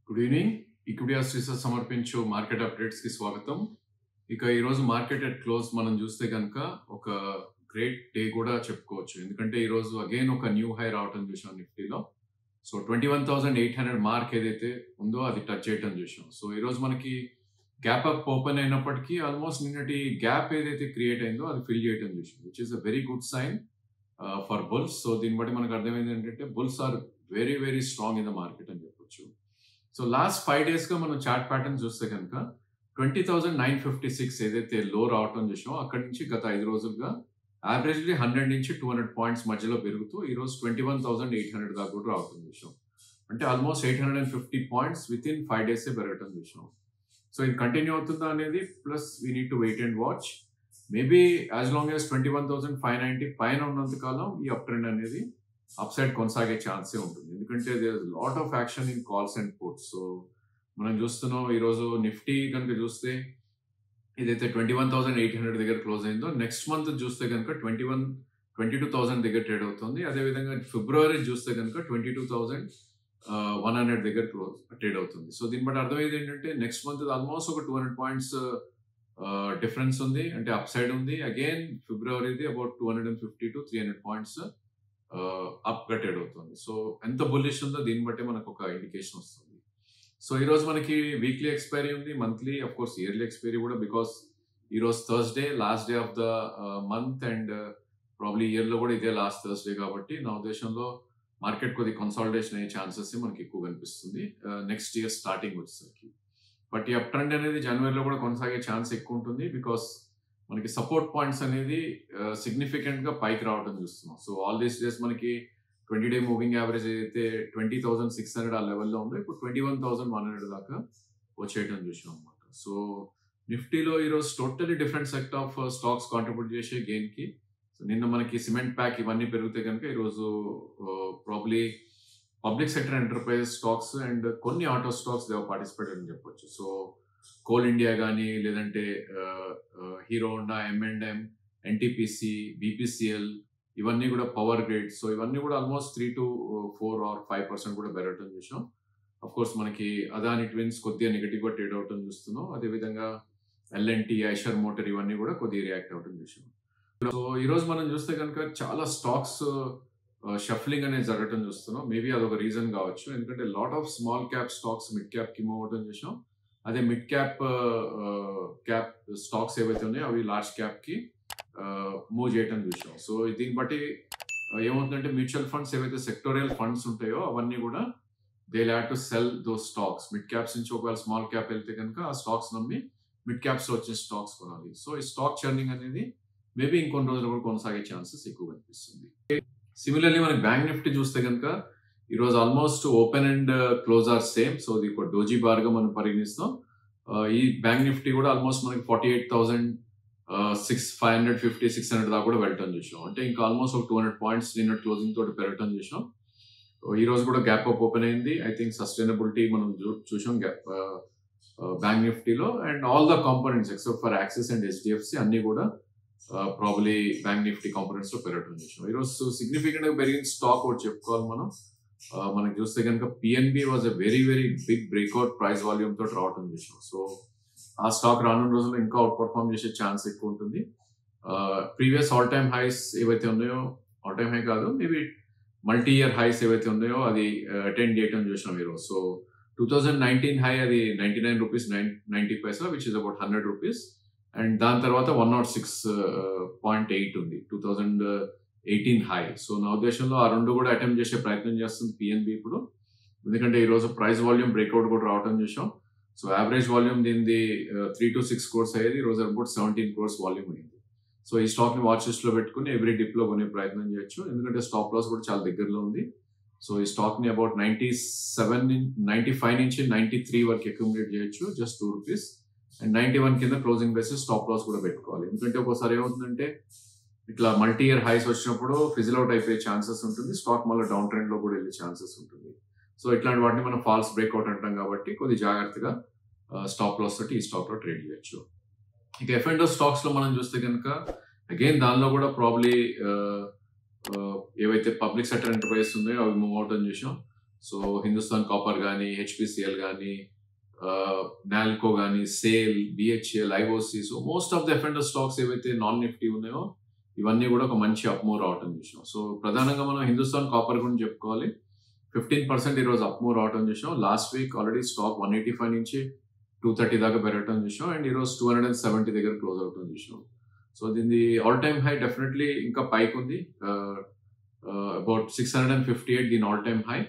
Good evening. Equity research సమర్పించు market updates కి స్వాగతం. ఇక ఈరోజు మార్కెట్ ఎట్ క్లోజ్ మనం చూస్తే కనుక ఒక గ్రేట్ డే కూడా చెప్పుకోవచ్చు. ఎందుకంటే ఈరోజు అగైన్ ఒక న్యూ హై రావటం చూసాం నిఫ్టీలో. సో 21,800 మార్క్ ఏదైతే ఉందో అది టచ్ చేయటం చూసాం. సో ఈరోజు మనకి గ్యాప్ అప్ ఓపెన్ అయినప్పటికీ ఆల్మోస్ట్ నిన్నటి గ్యాప్ ఏదైతే క్రియేట్ అయిందో అది ఫిల్ చేయటం చూసాం, which is a very good sign for bulls. So దీన్ని బట్టి మనకు అర్థమైంది ఏంటంటే bulls are very very strong in the market అని చెప్పొచ్చు. సో లాస్ట్ 5 days గా మనం చార్ట్ ప్యాటర్న్ చూస్తే కనుక 20,956 ఏదైతే లో రావటం చూసామో అక్కడి నుంచి గత 5 రోజులుగా యావరేజ్లీ 100 నుంచి 200 పాయింట్స్ మధ్యలో పెరుగుతూ ఈరోజు 21,800 దాకా కూడా రావటం చూసాం. అంటే almost 850 points within 5 days పెరగటం చూసాం. సో ఇది కంటిన్యూ అవుతుందా అనేది plus we need to wait and watch. Maybe as long as 21,590 పైన ఉన్నంత కాలం ఈ అప్ ట్రెండ్ అనేది అప్ సైడ్ కొనసాగే ఛాన్సే ఉంటుంది. ఎందుకంటే there is lot of action in calls and puts. So మనం చూస్తున్నాం ఈరోజు నిఫ్టీ కనుక చూస్తే ఇదైతే 21,800 దగ్గర క్లోజ్ అయిందో, నెక్స్ట్ మంత్ చూస్తే కనుక 22,000 దగ్గర ట్రేడ్ అవుతుంది. అదేవిధంగా ఫిబ్రవరి చూస్తే కనుక 22,100 దగ్గర ట్రేడ్ అవుతుంది. సో దీన్ని బట్టి అర్థమయ్యేది ఏంటంటే నెక్స్ట్ మంత్ ఆల్మోస్ట్ ఒక 200 పాయింట్స్ డిఫరెన్స్ ఉంది, అంటే అప్ సైడ్ ఉంది. అగైన్ ఫిబ్రవరిది అబౌట్ 250 to 300 పాయింట్స్ అప్ గా ట్రేడ్ అవుతుంది. సో ఎంత బుల్లిష్ ఉందో దీన్ని బట్టి మనకు ఒక ఇండికేషన్ వస్తుంది. సో ఈ రోజు మనకి వీక్లీ ఎక్స్పైరీ ఉంది, monthly of course yearly expiry కూడా, బికాస్ ఈ రోజు Thursday last day of the month and probably year లో కూడా ఇదే లాస్ట్ థర్స్డే కాబట్టి నా ఉద్దేశంలో మార్కెట్ కొద్ది కన్సాలిడేషన్ అయ్యే ఛాన్సెస్ మనకి ఎక్కువ కనిపిస్తుంది నెక్స్ట్ ఇయర్ స్టార్టింగ్ వచ్చేసరికి. బట్ ఈ అప్ ట్రెండ్ అనేది జనవరిలో కూడా కొనసాగే ఛాన్స్ ఎక్కువ ఉంటుంది, బికాస్ మనకి సపోర్ట్ పాయింట్స్ అనేది సిగ్నిఫికెంట్ గా పైకి రావడం చూస్తున్నాం. సో ఆల్ దీస్ డేస్ మనకి 20-day మూవింగ్ యావరేజ్ అయితే 20,600 ఆ లెవెల్లో ఉందో ఇప్పుడు 21,100 దాకా వచ్చేయటం చూసాం అనమాట. సో నిఫ్టీలో ఈరోజు totally different sect of stocks contribute చేసే గెయిన్ కి. సో నిన్న మనకి సిమెంట్ ప్యాక్ ఇవన్నీ పెరిగితే కనుక ఈరోజు probably public sector enterprise stocks and కొన్ని ఆటో స్టాక్స్ దేవ్ పార్టిసిపేట్ అని చెప్పొచ్చు. సో కోల్ ఇండియా కానీ, లేదంటే hero Honda, M&M, NTPC, BPCL ఇవన్నీ కూడా పవర్ గ్రేడ్. సో ఇవన్నీ కూడా ఆల్మోస్ట్ 3 to 4 or 5% కూడా పెరగటం చూసాం. అఫ్ కోర్స్ మనకి అదాని ట్విన్స్ కొద్దిగా నెగిటివ్ గా ట్రేడ్ అవటం చూస్తున్నాం. అదేవిధంగా L&T, ఐషర్ మోటార్ ఇవన్నీ కూడా కొద్దిగా రియాక్ట్ అవటం చూసాం. సో ఈ రోజు మనం చూస్తే కనుక చాలా స్టాక్స్ షఫ్లింగ్ అనేది జరగటం చూస్తున్నాం. మేబీ అదొక రీజన్ కావచ్చు, ఎందుకంటే lot of small cap stocks mid cap కి మూవ్ అవటం చూసాం. అదే మిడ్ క్యాప్ స్టాక్స్ ఏవైతే ఉన్నాయో అవి లార్జ్ క్యాప్ కి మూవ్ చేయటం చూసాం. సో దీన్ని బట్టి ఏమవుతుందంటే మ్యూచువల్ ఫండ్స్ ఏవైతే సెక్టోరియల్ ఫండ్స్ ఉంటాయో అవన్నీ కూడా they have to cell those stocks. Mid caps నుంచి ఒకవేళ స్మాల్ క్యాప్ వెళ్తే కనుక ఆ స్టాక్స్ నమ్మి మిడ్ క్యాప్స్ వచ్చే స్టాక్స్ కొనాలి. సో ఈ స్టాక్ చర్నింగ్ అనేది మేబీ ఇంకొన్ని రోజులు కూడా కొనసాగే ఛాన్సెస్ ఎక్కువ కనిపిస్తుంది. సిమిలర్లీ మనకి బ్యాంక్ నిఫ్టీ చూస్తే కనుక ఈరోజు almost open and close are same. So ఇది ఒక డోజీ బార్ గా మనం పరిగణిస్తాం. ఈ బ్యాంక్ నిఫ్టీ కూడా ఆల్మోస్ట్ మనకి 48,550, 600 దాకా కూడా వెళ్ళటం చూసాం. అంటే ఇంకా ఆల్మోస్ట్ ఒక 200 పాయింట్స్ నిన్న క్లోజింగ్ తోటి పెరగటం చూసాం. ఈ రోజు కూడా గ్యాప్ అప్ ఓపెన్ అయింది. ఐ థింక్ సస్టైనబిలిటీ మనం చూసాం బ్యాంక్ నిఫ్టీలో. And all the components except for axis and HDFC అన్ని కూడా ప్రాబ్లీ బ్యాంక్ నిఫ్టీ కాంపోనెంట్స్ లో పెరగటం చూసాం. ఈరోజు సిగ్నిఫికెంట్ గా పెరిగిన స్టాక్ ఒకటి చెప్పుకోవాలి మనం. మనకి చూస్తే కనుక PNB was a very very big breakout price volume తోటి రావటం చూసాం. సో ఆ స్టాక్ రానున్న రోజుల్లో ఇంకా అవుట్ పర్ఫార్మ్ చేసే ఛాన్స్ ఎక్కువ ఉంటుంది. ప్రీవియస్ ఆల్ టైమ్ హైస్ ఏవైతే ఉన్నాయో, ఆల్ టైమ్ హై కాదు, మేబీ మల్టీ ఇయర్ హైస్ ఏవైతే ఉన్నాయో అది అటెండ్ చేయటం చూసాం ఈరోజు. సో 2019 హై అది 99 rupees 90 Paisa, which is about 100 rupees. And దాని తర్వాత 106.8 ఉంది 2018 హై. సో నా ఉద్దేశంలో ఆ రెండు కూడా అటెంప్ట్ చేసే ప్రయత్నం చేస్తుంది PNB ఇప్పుడు, ఎందుకంటే ఈరోజు ప్రైస్ వాల్యూమ్ బ్రేక్అవుట్ కూడా రావటం చూసాం. సో యావరేజ్ వాల్యూమ్ దీనిది 3 to 6 crores అయ్యేది, ఈ రోజు అబౌట్ 17 crores వాల్యూమ్ అయింది. సో ఈ స్టాక్ ని వాచ్ లిస్ట్ లో పెట్టుకుని ఎవ్రీ డిప్ లో కొనే ప్రయత్నం చేయొచ్చు, ఎందుకంటే స్టాప్ లాస్ కూడా చాలా దగ్గరలో ఉంది. సో ఈ స్టాక్ ని అబౌట్ 95 నుంచి 93 వరకు అక్యుములేట్ చేయొచ్చు, జస్ట్ 2 రూపీస్. అండ్ 91 కింద క్లోజింగ్ బేసిస్ స్టాప్ లాస్ కూడా పెట్టుకోవాలి, ఎందుకంటే ఒకసారి ఏమవుతుందంటే ఇట్లా మల్టీ ఇయర్ హైస్ వచ్చినప్పుడు ఫిజిల్ అవుట్ అయిపోయే ఛాన్సెస్ ఉంటుంది, స్టాక్ మళ్ళీ డౌన్ ట్రెండ్ లో కూడా వెళ్ళే ఛాన్సెస్ ఉంటుంది. సో ఇట్లాంటి వాటిని మనం ఫాల్స్ బ్రేక్అవుట్ అంటాం కాబట్టి కొద్ది జాగ్రత్తగా స్టాప్ లాస్ తోటి ఈ స్టాక్ లో ట్రేడ్ చేయొచ్చు. ఇక F&O స్టాక్స్ లో మనం చూస్తే కనుక అగైన్ దానిలో కూడా ప్రాబ్లీ ఏవైతే పబ్లిక్ సెక్టర్ ఎంటర్ప్రైజెస్ ఉన్నాయో అవి మూవ్ అవుట్ అని చూసాం. సో హిందుస్థాన్ కాపర్ కానీ, హెచ్పిసిఎల్ కానీ, నాల్కో కానీ, SAIL, BHEL, IOC, so most of the ఎఫ్&ఓ స్టాక్స్ ఏవైతే నాన్ నిఫ్టీ ఉన్నాయో ఇవన్నీ కూడా ఒక మంచి అప్మూవ్ రావటం చూసాం. సో ప్రధానంగా మనం హిందుస్థాన్ కాపర్ గురించి చెప్పుకోవాలి. 15% ఈరోజు అప్మూవ్ రావటం చూసాం. లాస్ట్ వీక్ ఆల్రెడీ స్టాక్ 185 నుంచి 230 దాకా పెరగటం చూసాం. అండ్ ఈరోజు 270 దగ్గర క్లోజ్ అవటం చూసాం. సో దీని ఆల్ టైమ్ హై డెఫినెట్లీ ఇంకా పైకి ఉంది. అబౌట్ 658 దీని all time high.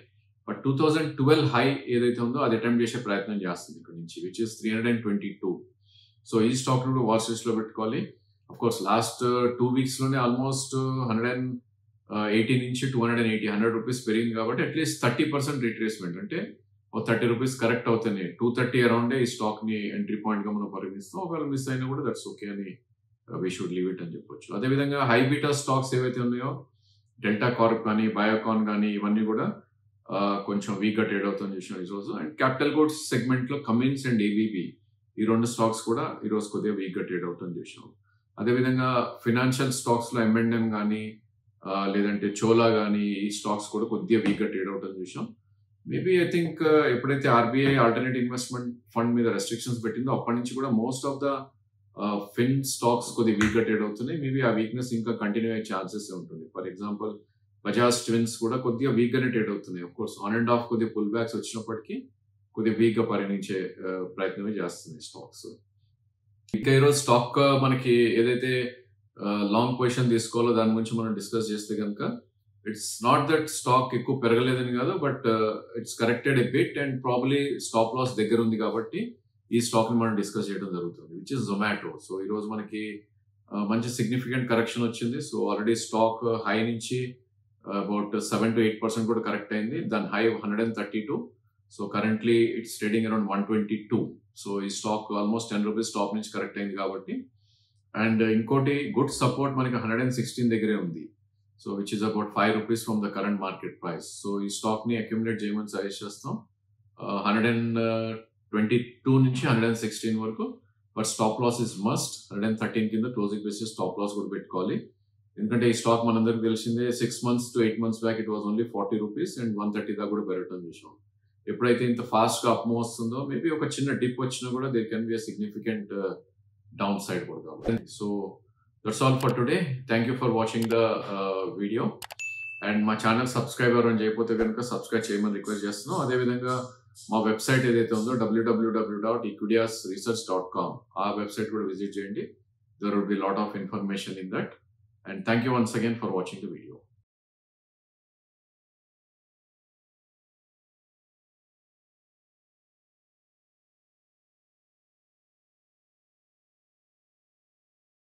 But 2012 high ఏదైతే ఉందో అది అటెంప్ట్ చేసే ప్రయత్నం చేస్తుంది ఇక్కడ నుంచి, విచ్ ఇస్ 322. సో ఈ స్టాక్ కూడా వాచ్ లిస్ట్ లో పెట్టుకోవాలి. అఫ్ కోర్స్ లాస్ట్ 2 వీక్స్ లోనే ఆల్మోస్ట్ 180 నుంచి 280, 100 రూపీస్ పెరిగింది కాబట్టి అట్లీస్ట్ 30% రిట్రేస్మెంట్, అంటే 30 రూపీస్ కరెక్ట్ అవుతాయి. 230 అరౌండే ఈ స్టాక్ ని ఎంట్రీ పాయింట్ గా మనం పరిగణిస్తాం. ఒకవేళ మిస్ అయినా కూడా దట్స్ ఓకే అని వీ షుడ్ లీవ్ ఇట్ అని చెప్పొచ్చు. అదేవిధంగా హై బీటా స్టాక్స్ ఏవైతే ఉన్నాయో డెల్టా కార్ప్ కానీ, బయోకాన్ కానీ ఇవన్నీ కూడా కొంచెం వీక్ గా ట్రేడ్ అవుతుంది చూసాం ఈ రోజు. అండ్ క్యాపిటల్ గూడ్స్ సెగ్మెంట్ లో కమిన్స్ అండ్ ఏబీబీ ఈ 2 స్టాక్స్ కూడా ఈ రోజు కొద్దిగా వీక్ గా ట్రేడ్ అవుతుంది చూసాం. అదేవిధంగా ఫినాన్షియల్ స్టాక్స్ లో M&M కానీ లేదంటే చోలా కానీ ఈ స్టాక్స్ కూడా కొద్దిగా వీక్ గా ట్రేడ్ అవుతుంది చూసాం. మేబీ ఐ థింక్ ఎప్పుడైతే ఆర్బీఐ ఆల్టర్నేట్ ఇన్వెస్ట్మెంట్ ఫండ్ మీద రెస్ట్రిక్షన్స్ పెట్టిందో అప్పటి నుంచి కూడా most of the fin stocks కొద్దిగా వీక్ గా ట్రేడ్ అవుతున్నాయి. మేబీ ఆ వీక్నెస్ ఇంకా కంటిన్యూ అయ్యే ఛాన్సెస్ ఉంటుంది. ఫర్ ఎగ్జాంపుల్ బజాజ్ ట్విన్స్ కూడా కొద్దిగా వీక్ గానే ట్రేడ్ అవుతున్నాయి. Of course on and off కొద్దిగా పుల్ బ్యాక్స్ వచ్చినప్పటికీ కొద్దిగా వీక్ గా పరిగణించే ప్రయత్నమే చేస్తున్నాయి స్టాక్స్. ఇంకా ఈరోజు స్టాక్ మనకి ఏదైతే లాంగ్ పొజిషన్ తీసుకోవాలో దాని గురించి మనం డిస్కస్ చేస్తే కనుక ఇట్స్ నాట్ దట్ స్టాక్ ఎక్కువ పెరగలేదని కాదు, but it's corrected a bit and probably stop loss దగ్గర ఉంది కాబట్టి ఈ స్టాక్ ని మనం డిస్కస్ చేయడం జరుగుతుంది, విచ్ ఇస్ జొమాటో. సో ఈ రోజు మనకి మంచి సిగ్నిఫికెంట్ కరెక్షన్ వచ్చింది. సో ఆల్రెడీ స్టాక్ హై నుంచి అబౌట్ 7 to 8% కూడా కరెక్ట్ అయింది. దాని high 132. So currently it's trading around 122. So ఈ స్టాక్ ఆల్మోస్ట్ 10 రూపీస్ టాప్ నుంచి కరెక్ట్ అయింది కాబట్టి. అండ్ ఇంకోటి గుడ్ సపోర్ట్ మనకి 116 దగ్గరే ఉంది. So which is about 5 rupees from the current market price. So ఈ స్టాక్ ని అక్యుములేట్ చేయమని సజెస్ట్ చేస్తాం 122 నుంచి 116 వరకు. But stop loss is must. 113 కింద క్లోజింగ్ బేసిస్ స్టాప్ లాస్ కూడా పెట్టుకోవాలి. ఎందుకంటే ఈ స్టాక్ మనందరికి తెలిసిందే 6 months to 8 months back it was only 40 rupees and 130 దాకా కూడా పెరగటం చూసాం. ఎప్పుడైతే ఇంత ఫాస్ట్ గా అప్ మూవ్ వస్తుందో మేబీ ఒక చిన్న డిప్ వచ్చినా కూడా there can be a significant down side కూడా కాబట్టి. So that's all for today. Thank you for watching the video. And మా ఛానల్ సబ్స్క్రైబర్ అని చేయకపోతే కనుక సబ్స్క్రైబ్ చేయమని రిక్వెస్ట్ చేస్తున్నాం. అదేవిధంగా మా వెబ్సైట్ ఏదైతే ఉందో www.equidiasresearch.com ఆ వెబ్సైట్ కూడా విజిట్ చేయండి. There would be a lot of information in that. And thank you once again for watching the video.